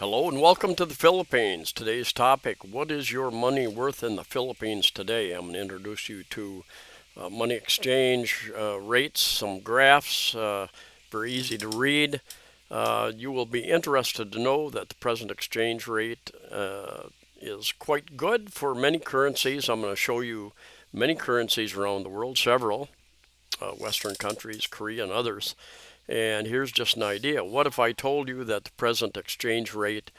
Hello and welcome to the Philippines. Today's topic, what is your money worth in the Philippines today? I'm going to introduce you to money exchange rates, some graphs, very easy to read. You will be interested to know that the present exchange rate is quite good for many currencies. I'm going to show you many currencies around the world, several Western countries, Korea, and others. And here's just an idea. What if I told you that the present exchange rate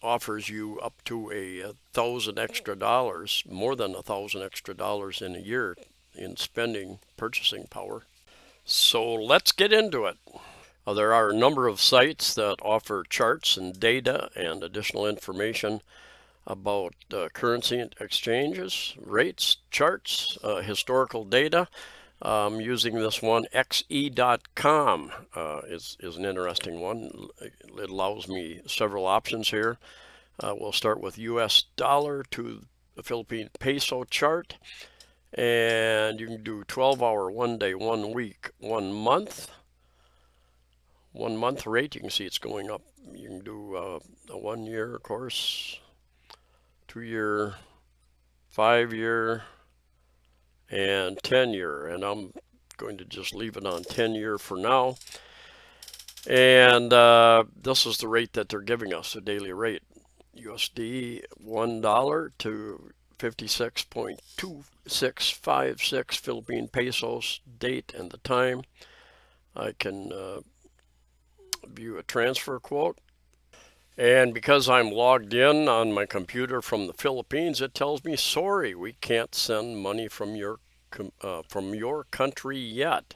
offers you up to $1,000 extra dollars, more than $1,000 extra dollars in a year in spending purchasing power? So let's get into it. There are a number of sites that offer charts and data and additional information about currency exchanges, rates, charts, historical data. Using this one, xe.com is an interesting one. It allows me several options here. We'll start with US dollar to the Philippine peso chart, and you can do 12-hour, 1 day, 1 week, 1 month. 1 month rate, you can see it's going up. You can do a 1 year, of course, 2 year, 5 year, and 10 year, and I'm going to just leave it on 10 year for now. And this is the rate that they're giving us, the daily rate. USD $1 to 56.2656 Philippine pesos, date and the time. I can view a transfer quote. And because I'm logged in on my computer from the Philippines, it tells me, sorry, we can't send money from your country yet.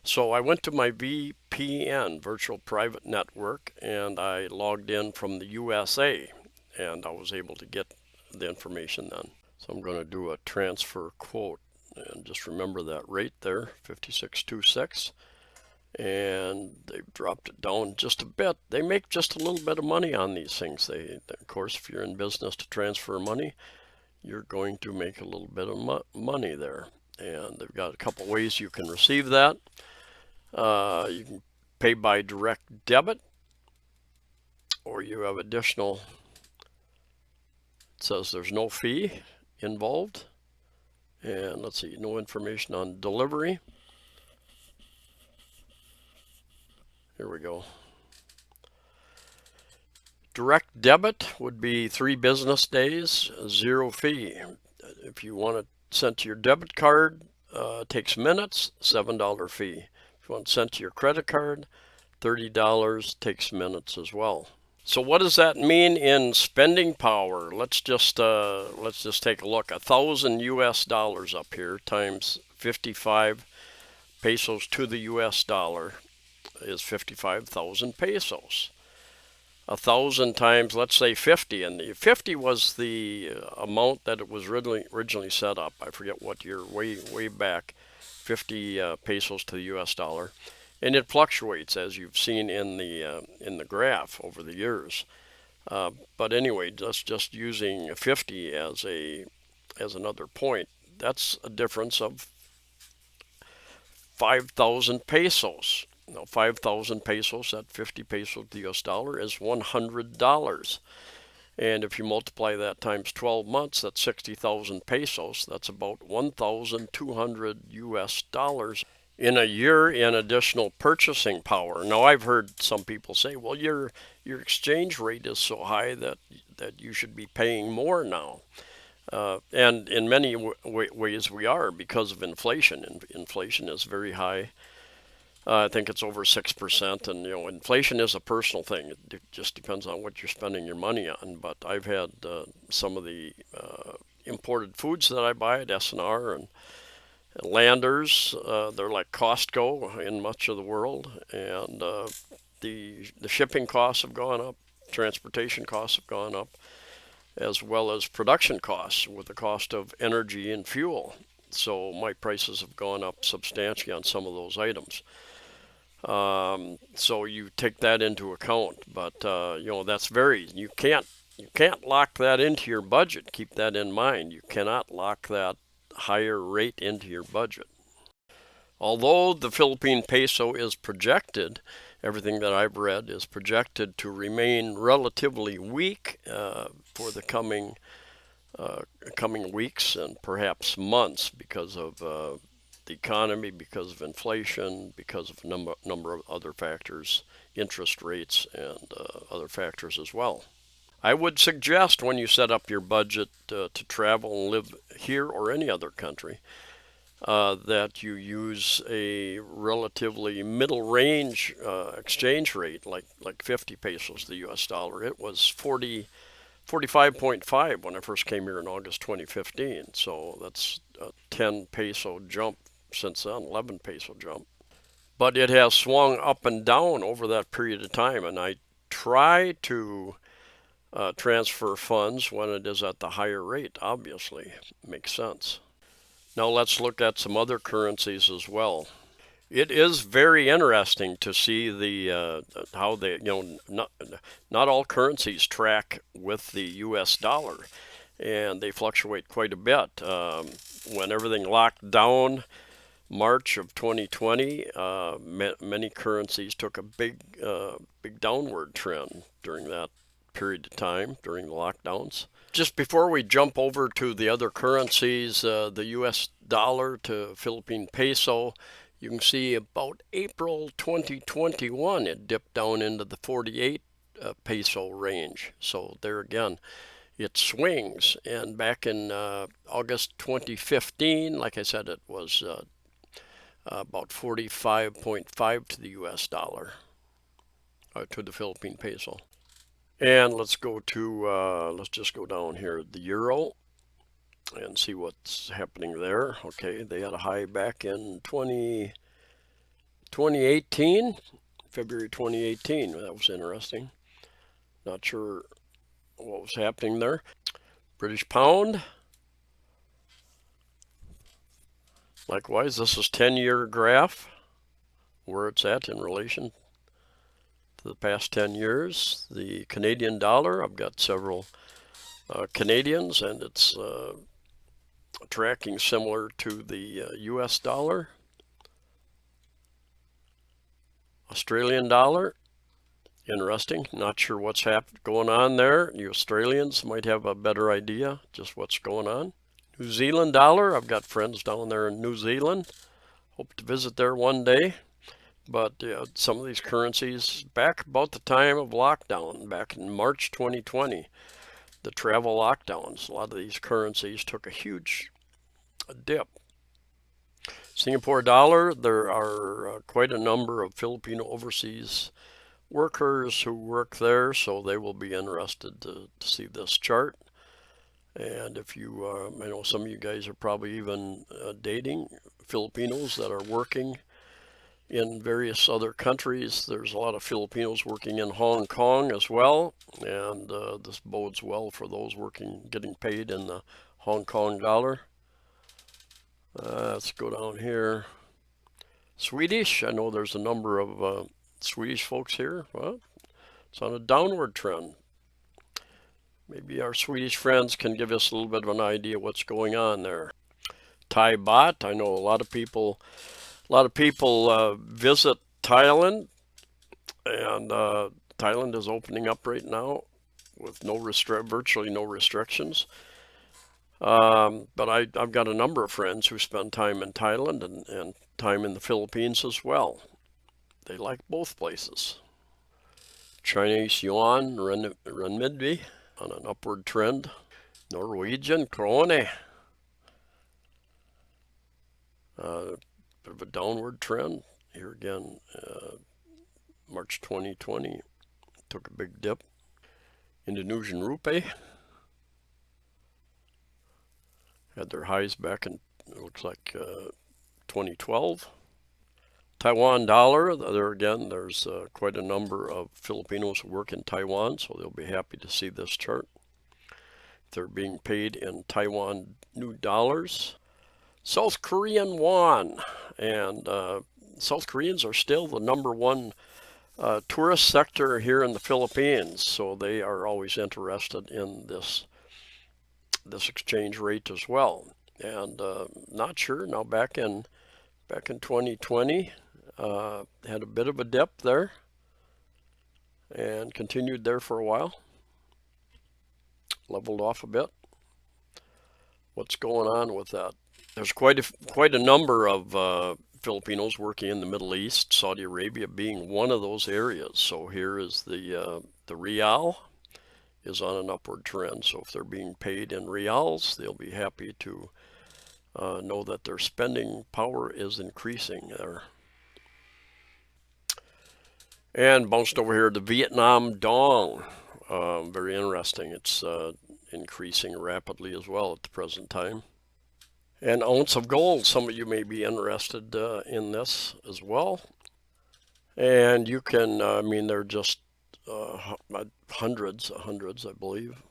So I went to my VPN, Virtual Private Network, and I logged in from the USA, and I was able to get the information then. So I'm going to do a transfer quote, and just remember that rate there, 56.26. And they've dropped it down just a bit. They make just a little bit of money on these things. Of course, if you're in business to transfer money, you're going to make a little bit of money there. And they've got a couple ways you can receive that. You can pay by direct debit, or you have additional. It says there's no fee involved. And let's see, no information on delivery. Here we go. Direct debit would be 3 business days, 0 fee. If you want it sent to your debit card, it takes minutes, $7 fee. If you want it sent to your credit card, $30, takes minutes as well. So what does that mean in spending power? Let's just take a look. 1,000 US dollars up here times 55 pesos to the US dollar is 55,000 pesos. 1,000 times, let's say 50, and the 50 was the amount that it was originally set up. I forget what year, way back, 50 pesos to the US dollar, and it fluctuates as you've seen in the graph over the years. But anyway, just using 50 as another point, that's a difference of 5,000 pesos. Now, 5,000 pesos at 50 pesos to the US dollar is $100. And if you multiply that times 12 months, that's 60,000 pesos. That's about 1,200 US dollars in a year in additional purchasing power. Now, I've heard some people say, well, your exchange rate is so high that you should be paying more now. And in many ways we are, because of inflation. And inflation is very high. I think it's over 6%, and inflation is a personal thing. It just depends on what you're spending your money on. But I've had some of the imported foods that I buy at S&R and Landers. They're like Costco in much of the world, and the shipping costs have gone up, transportation costs have gone up, as well as production costs with the cost of energy and fuel. So my prices have gone up substantially on some of those items. So you take that into account, but that's you can't lock that into your budget. Keep that in mind. You cannot lock that higher rate into your budget. Although the Philippine peso is projected everything that I've read is projected to remain relatively weak for the coming weeks and perhaps months because of the economy, because of inflation, because of a number of other factors, interest rates, and other factors as well. I would suggest when you set up your budget to travel and live here or any other country that you use a relatively middle range exchange rate, like 50 pesos the U.S. dollar. It was 45.5 when I first came here in August 2015. So that's a 10 peso jump since then, 11 peso jump. But it has swung up and down over that period of time, and I try to transfer funds when it is at the higher rate, obviously. Makes sense. Now let's look at some other currencies as well. It is very interesting to see the how they, not all currencies track with the U.S. dollar, and they fluctuate quite a bit. When everything locked down, March of 2020, many currencies took a big downward trend during that period of time during the lockdowns. Just before we jump over to the other currencies, the US dollar to Philippine peso, you can see about April 2021 it dipped down into the 48 peso range. So there again, it swings. And back in August 2015, like I said, it was about 45.5 to the US dollar, to the Philippine peso. And let's just go down here, the euro, and see what's happening there. Okay, they had a high back in 2018, February 2018. That was interesting. Not sure what was happening there. British pound, likewise, this is 10-year graph, where it's at in relation to the past 10 years. The Canadian dollar, I've got several Canadians, and it's tracking similar to the US dollar. Australian dollar, interesting. Not sure what's going on there. You Australians might have a better idea just what's going on. New Zealand dollar, I've got friends down there in New Zealand. Hope to visit there one day. But some of these currencies, back about the time of lockdown, back in March 2020, the travel lockdowns, a lot of these currencies took a huge dip. Singapore dollar, there are quite a number of Filipino overseas workers who work there, so they will be interested to see this chart. And if you, I know some of you guys are probably even dating Filipinos that are working in various other countries. There's a lot of Filipinos working in Hong Kong as well, and this bodes well for those getting paid in the Hong Kong dollar. Let's go down here. Swedish, I know there's a number of Swedish folks here. Well, it's on a downward trend. Maybe our Swedish friends can give us a little bit of an idea what's going on there. Thai baht, I know a lot of people visit Thailand, and Thailand is opening up right now with virtually no restrictions. But I've got a number of friends who spend time in Thailand and time in the Philippines as well. They like both places. Chinese yuan, renminbi on an upward trend. Norwegian krone, bit of a downward trend. Here again, March 2020 took a big dip. Indonesian rupee had their highs back in, it looks like 2012. Taiwan dollar, there again, there's quite a number of Filipinos who work in Taiwan, so they'll be happy to see this chart. They're being paid in Taiwan new dollars. South Korean won, and South Koreans are still the #1 tourist sector here in the Philippines, so they are always interested in this exchange rate as well. And not sure now, back in 2020, had a bit of a dip there. and continued there for a while, leveled off a bit. What's going on with that? There's quite a number of Filipinos working in the Middle East, Saudi Arabia being one of those areas. So here is the real is on an upward trend. So if they're being paid in reals, they'll be happy to know that their spending power is increasing there. And bounced over here to Vietnam Dong. Very interesting. It's increasing rapidly as well at the present time. An ounce of gold. Some of you may be interested in this as well. And you can, I mean, they're just hundreds, I believe.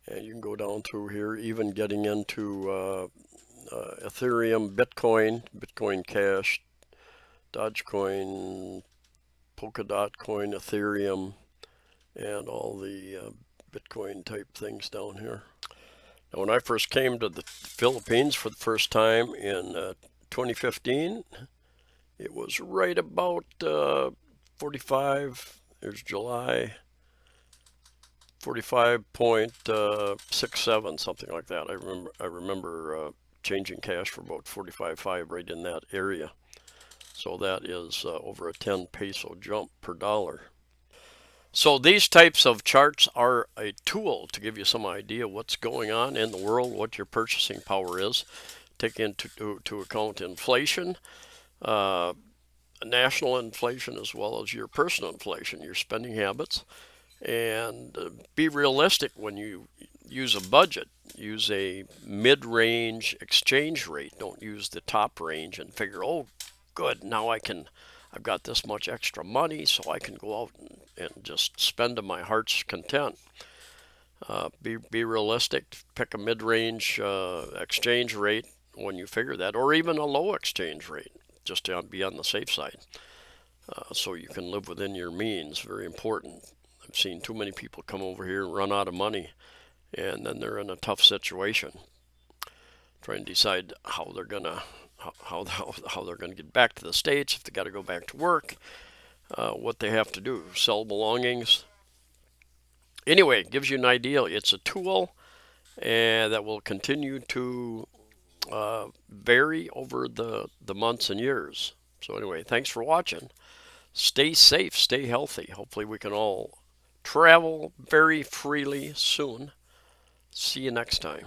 And you can go down through here, even getting into Ethereum, Bitcoin Cash, Dogecoin, Polkadot coin, Ethereum, and all the Bitcoin type things down here. Now, when I first came to the Philippines for the first time in 2015, it was right about 45. There's July 45.67, something like that. I remember changing cash for about 45.5 right in that area. So that is over a 10 peso jump per dollar. So these types of charts are a tool to give you some idea what's going on in the world, what your purchasing power is. Take into account inflation, national inflation, as well as your personal inflation, your spending habits, and be realistic when you use a budget. Use a mid-range exchange rate. Don't use the top range and figure, oh, good, now I've got this much extra money, so I can go out and just spend to my heart's content. Be realistic. Pick a mid-range exchange rate when you figure that, or even a low exchange rate, just to be on the safe side, so you can live within your means. Very important. I've seen too many people come over here and run out of money, and then they're in a tough situation, trying to decide how they're gonna how they're gonna get back to the States, if they got to go back to work, what they have to do, sell belongings. Anyway, it gives you an idea. It's a tool and that will continue to vary over the months and years. So anyway, thanks for watching. Stay safe, stay healthy. Hopefully we can all travel very freely soon. See you next time.